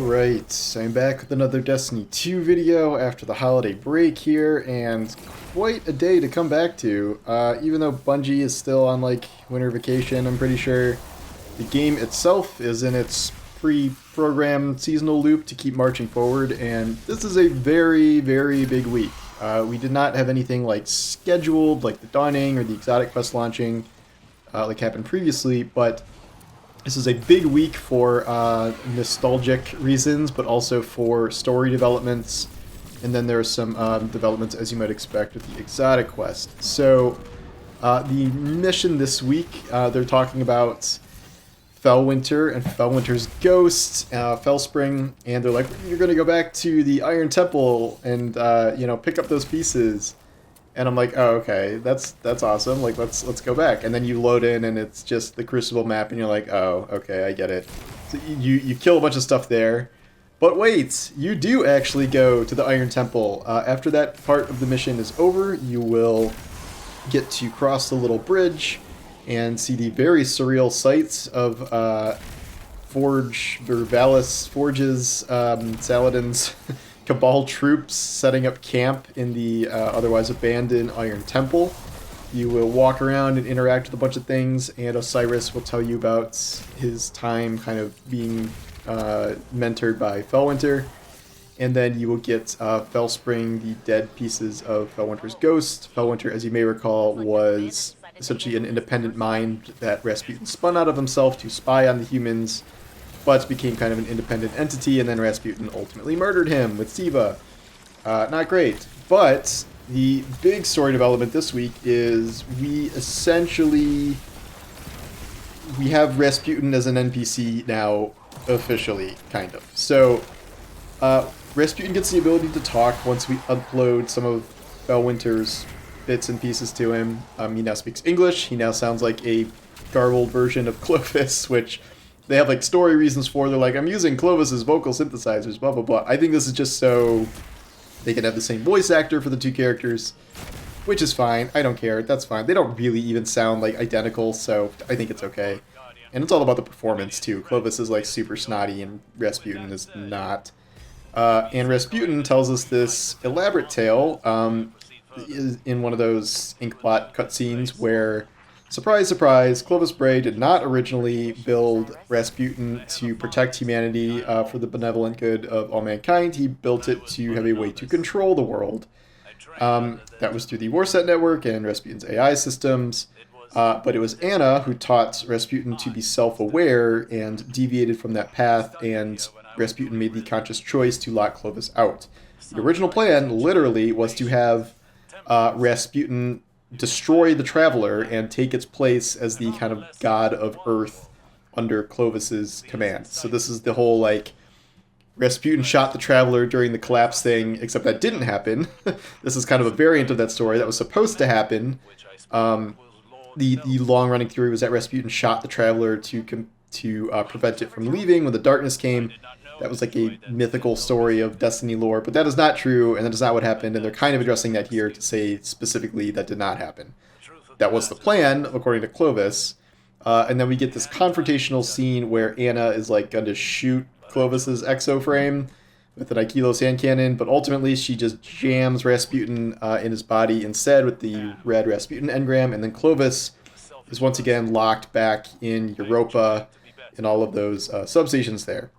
Alright, I'm back with another Destiny 2 video after the holiday break here, and quite a day to come back to. Even though Bungie is still on, like, winter vacation, I'm pretty sure the game itself is in its pre-programmed seasonal loop to keep marching forward, and this is a very, very big week. We did not have anything, like, scheduled, like the Dawning or the Exotic Quest launching, like happened previously, but this is a big week for nostalgic reasons, but also for story developments. And then there are some developments, as you might expect, with the Exotic Quest. So, the mission this week, they're talking about Fellwinter and Fellwinter's ghost, Fellspring, and they're like, you're going to go back to the Iron Temple and, pick up those pieces. And I'm like, oh, okay, that's awesome. Like, let's go back. And then you load in, and it's just the Crucible map, and you're like, oh, okay, I get it. So you kill a bunch of stuff there. But wait, you do actually go to the Iron Temple. After that part of the mission is over, you will get to cross the little bridge and see the very surreal sights of Forges, Saladin's Cabal troops setting up camp in the otherwise abandoned Iron Temple. You will walk around and interact with a bunch of things, and Osiris will tell you about his time kind of being mentored by Fellwinter. And then you will get Fellspring, the dead pieces of Fellwinter's ghost. Fellwinter, as you may recall, was essentially an independent mind that Rasputin spun out of himself to spy on the humans, but became kind of an independent entity, and then Rasputin ultimately murdered him with Siva. Not great. But the big story development this week is we have Rasputin as an NPC now, officially, kind of. So, Rasputin gets the ability to talk once we upload some of Fellwinter's bits and pieces to him. He now speaks English. He now sounds like a garbled version of Clovis, which they have, like, story reasons for. They're like, I'm using Clovis's vocal synthesizers, blah, blah, blah. I think this is just so they can have the same voice actor for the two characters, which is fine. I don't care. That's fine. They don't really even sound, like, identical, so I think it's okay. And it's all about the performance, too. Clovis is, like, super snotty, and Rasputin is not. And Rasputin tells us this elaborate tale in one of those Inkblot cutscenes where, surprise, surprise, Clovis Bray did not originally build Rasputin to protect humanity for the benevolent good of all mankind. He built it to have a way to control the world. That was through the Warset network and Rasputin's AI systems. But it was Anna who taught Rasputin to be self-aware and deviated from that path, and Rasputin made the conscious choice to lock Clovis out. The original plan, literally, was to have Rasputin destroy the Traveler and take its place as the kind of god of Earth under Clovis's command. So this is the whole, like, Rasputin shot the Traveler during the collapse thing, except that didn't happen. This is kind of a variant of that story that was supposed to happen. The long-running theory was that Rasputin shot the Traveler to prevent it from leaving when the darkness came. That was like a mythical story of Destiny lore, but that is not true, and that is not what happened, and they're kind of addressing that here to say specifically that did not happen. That was the plan, according to Clovis, and then we get this confrontational scene where Anna is like going to shoot Clovis's exoframe with an Aikilos hand cannon, but ultimately she just jams Rasputin in his body instead with the red Rasputin engram, and then Clovis is once again locked back in Europa and all of those substations there.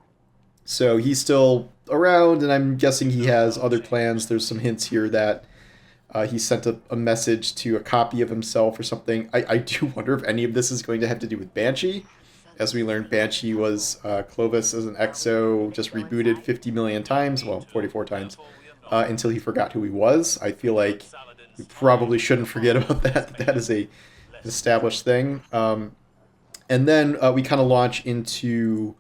So he's still around, and I'm guessing he has other plans. There's some hints here that he sent a message to a copy of himself or something. I do wonder if any of this is going to have to do with Banshee. As we learned, Banshee was Clovis as an exo, just rebooted 50 million times, well, 44 times, until he forgot who he was. I feel like we probably shouldn't forget about that. That is an established thing. And then we kind of launch into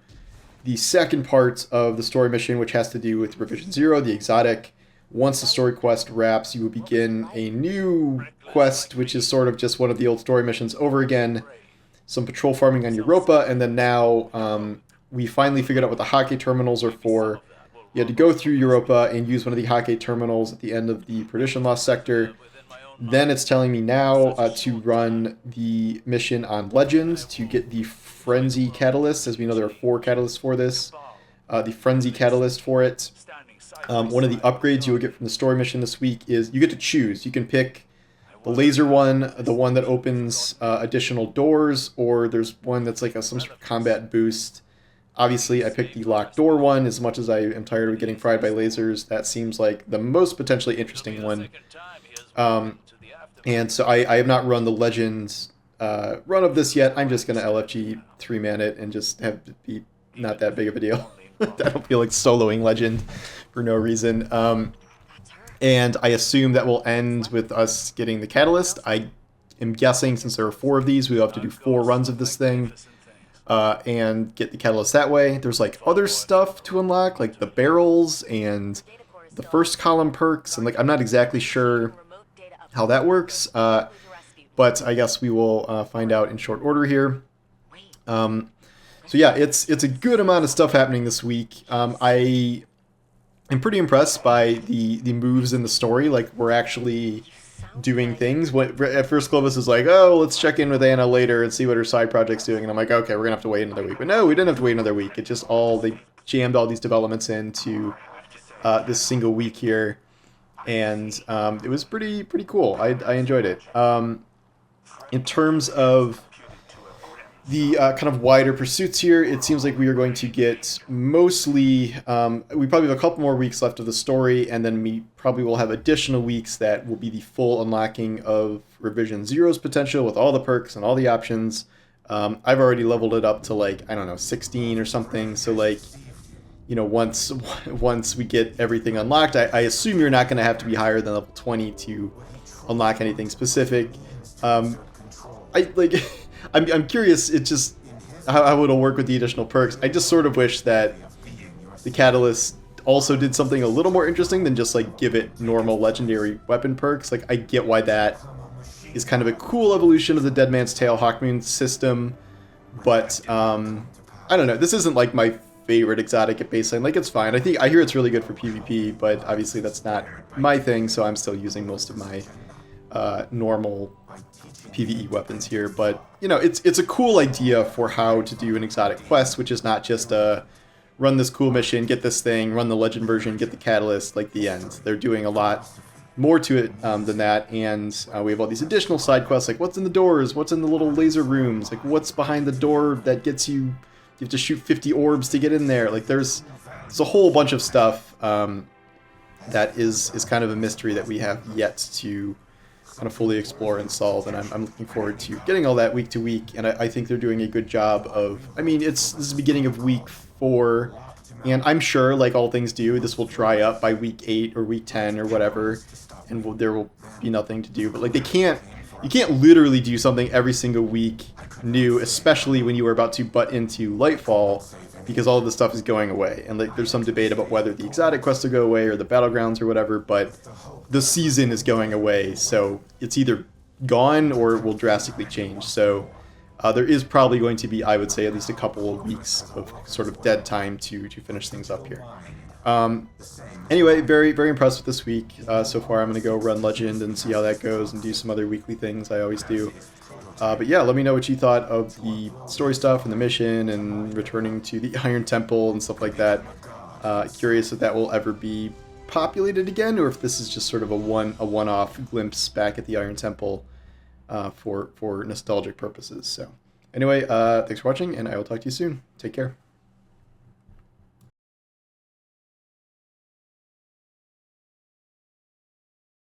the second part of the story mission, which has to do with Revision Zero, the Exotic. Once the story quest wraps, you will begin a new quest, which is sort of just one of the old story missions over again. Some patrol farming on Europa, and then now we finally figured out what the Hake terminals are for. You had to go through Europa and use one of the Hake terminals at the end of the Perdition Lost sector. Then it's telling me now to run the mission on Legends to get the Frenzy Catalyst, as we know there are 4 catalysts for this. the Frenzy Catalyst for it. One of the upgrades you will get from the story mission this week is you get to choose. You can pick the laser one, the one that opens additional doors, or there's one that's like some sort of combat boost. Obviously, I picked the locked door one. As much as I am tired of getting fried by lasers, that seems like the most potentially interesting one. And so I have not run the Legends run of this yet. I'm just going to LFG 3-man it and just have it be not that big of a deal. I don't feel like soloing Legend for no reason. And I assume that will end with us getting the Catalyst. I am guessing since there are 4 of these, we'll have to do 4 runs of this thing. And get the Catalyst that way. There's like other stuff to unlock, like the barrels and the first column perks, and like I'm not exactly sure how that works, but I guess we will find out in short order here. So yeah, it's a good amount of stuff happening this week. I am pretty impressed by the moves in the story. Like, we're actually doing things. At first, Clovis is like, oh, let's check in with Anna later and see what her side project's doing. And I'm like, okay, we're going to have to wait another week. But no, we didn't have to wait another week. It just they jammed all these developments into this single week here. And it was pretty cool. I enjoyed it. In terms of the kind of wider pursuits here, it seems like we are going to get mostly, we probably have a couple more weeks left of the story, and then we probably will have additional weeks that will be the full unlocking of Revision Zero's potential with all the perks and all the options. I've already leveled it up to like, I don't know, 16 or something, so like, you know, once we get everything unlocked, I assume you're not going to have to be higher than level 20 to unlock anything specific. I'm curious, it's just how it'll work with the additional perks. I just sort of wish that the Catalyst also did something a little more interesting than just like give it normal legendary weapon perks. Like, I get why that is kind of a cool evolution of the Dead Man's Tale Hawkmoon system, but I don't know. This isn't like my favorite exotic at baseline. Like, it's fine. I hear it's really good for PvP, but obviously that's not my thing, so I'm still using most of my normal PvE weapons here. But you know, it's a cool idea for how to do an exotic quest, which is not just run this cool mission, get this thing, run the legend version, get the catalyst, like the end. They're doing a lot more to it than that, and we have all these additional side quests, like what's in the doors, what's in the little laser rooms, like what's behind the door that gets you have to shoot 50 orbs to get in there. Like there's a whole bunch of stuff that is kind of a mystery that we have yet to kind of fully explore and solve, and I'm looking forward to getting all that week to week, and I think they're doing a good job of, I mean, this is the beginning of week 4, and I'm sure, like all things do, this will dry up by week 8 or week 10 or whatever, and there will be nothing to do. But like, you can't literally do something every single week new, especially when you are about to butt into Lightfall, because all of this stuff is going away. And like, there's some debate about whether the exotic quests will go away or the battlegrounds or whatever, but the season is going away, so it's either gone or it will drastically change. So there is probably going to be, I would say, at least a couple of weeks of sort of dead time to finish things up here. Anyway, very, very impressed with this week. So far, I'm going to go run Legend and see how that goes and do some other weekly things I always do. But yeah, let me know what you thought of the story stuff and the mission and returning to the Iron Temple and stuff like that. Curious if that will ever be populated again, or if this is just sort of a one-off glimpse back at the Iron Temple for nostalgic purposes. So anyway, thanks for watching, and I will talk to you soon. Take care.